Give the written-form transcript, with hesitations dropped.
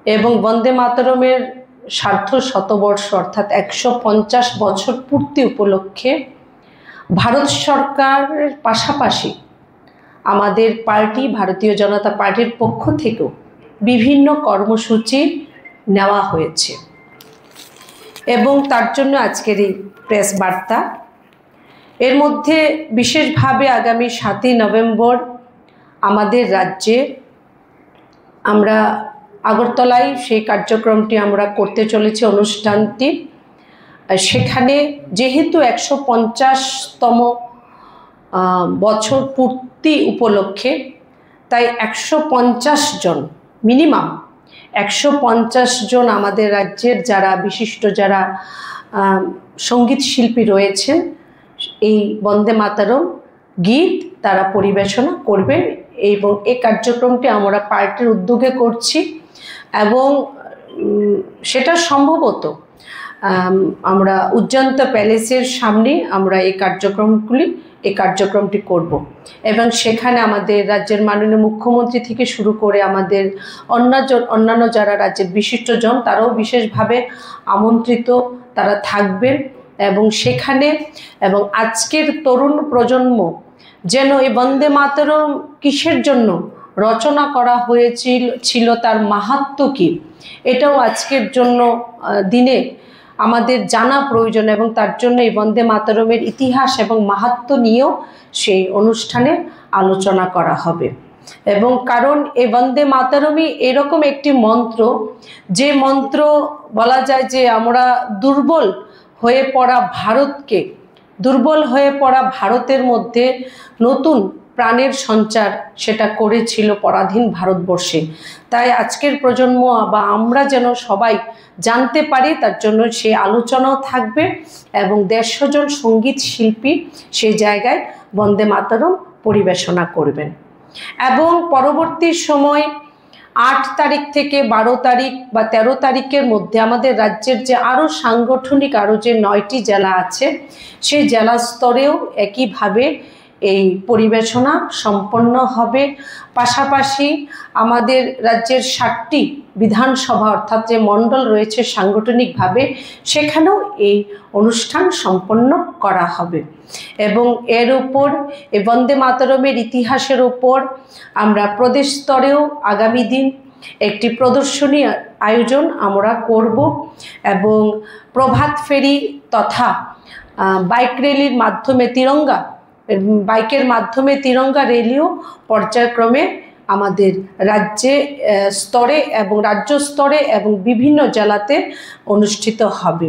এবং বন্দে মাতরমের সার্ধ শতবর্ষ অর্থাৎ 150 বছর পূর্তি উপলক্ষে ভারত সরকারের পাশাপাশি আমাদের পার্টি ভারতীয় জনতা পার্টির পক্ষ থেকেও বিভিন্ন কর্মসূচি নেওয়া হয়েছে এবং তার জন্য আজকের এই প্রেস বার্তা। এর মধ্যে বিশেষভাবে আগামী 7ই নভেম্বর আমাদের রাজ্যে আমরা আগরতলায় সেই কার্যক্রমটি আমরা করতে চলেছি অনুষ্ঠানটি। সেখানে যেহেতু 150তম বছর পূর্তি উপলক্ষে তাই 150 জন মিনিমাম 150 জন আমাদের রাজ্যের যারা বিশিষ্ট যারা সঙ্গীত শিল্পী রয়েছেন এই বন্দে মাতরম গীত তারা পরিবেশনা করবেন এবং এই কার্যক্রমটি আমরা পার্টির উদ্যোগে করছি এবং সেটা সম্ভবত আমরা উজ্জয়ন্ত প্যালেসের সামনে আমরা এই কার্যক্রমটি করব এবং সেখানে আমাদের রাজ্যের মাননীয় মুখ্যমন্ত্রী থেকে শুরু করে আমাদের অন্যান্য যারা রাজ্যের বিশিষ্টজন তারাও বিশেষভাবে আমন্ত্রিত, তারা থাকবেন এবং সেখানে এবং আজকের তরুণ প্রজন্ম যেন এই বন্দে মাতরম কিসের জন্য রচনা করা হয়েছিল তার মাহাত্ম্য কী এটাও আজকের জন্য দিনে আমাদের জানা প্রয়োজন এবং তার জন্য এই বন্দে মাতরমের ইতিহাস এবং মাহাত্ম্য নিয়েও সেই অনুষ্ঠানে আলোচনা করা হবে। এবং কারণ এই বন্দে মাতরমই এরকম একটি মন্ত্র যে মন্ত্র বলা যায় যে আমরা দুর্বল হয়ে পড়া ভারতের মধ্যে নতুন প্রাণের সঞ্চার সেটা করেছিল পরাধীন ভারতবর্ষে। তাই আজকের প্রজন্ম বা আমরা যেন সবাই জানতে পারি তার জন্য সেই আলোচনাও থাকবে এবং 150 জন সঙ্গীত শিল্পী সেই জায়গায় বন্দে মাতরম পরিবেশনা করবেন। এবং পরবর্তী সময় 8 তারিখ থেকে 12 তারিখ বা 13 তারিখের মধ্যে আমাদের রাজ্যের যে আরও সাংগঠনিক যে 9টি জেলা আছে সেই জেলা স্তরেও একইভাবে এই পরিবেশনা সম্পন্ন হবে। পাশাপাশি আমাদের রাজ্যের 7টি বিধানসভা অর্থাৎ যে মণ্ডল রয়েছে সাংগঠনিকভাবে সেখানেও এই অনুষ্ঠান সম্পন্ন করা হবে এবং এর উপর এই বন্দে মাতরমের ইতিহাসের উপর আমরা প্রদেশ স্তরেও আগামী দিন একটি প্রদর্শনী আয়োজন আমরা করব এবং প্রভাত ফেরি তথা বাইক র্যালির মাধ্যমে বাইকের মাধ্যমে তিরঙ্গা র্যালিও পর্যায়ক্রমে আমাদের রাজ্যে স্তরে এবং রাজ্য স্তরে এবং বিভিন্ন জেলাতে অনুষ্ঠিত হবে।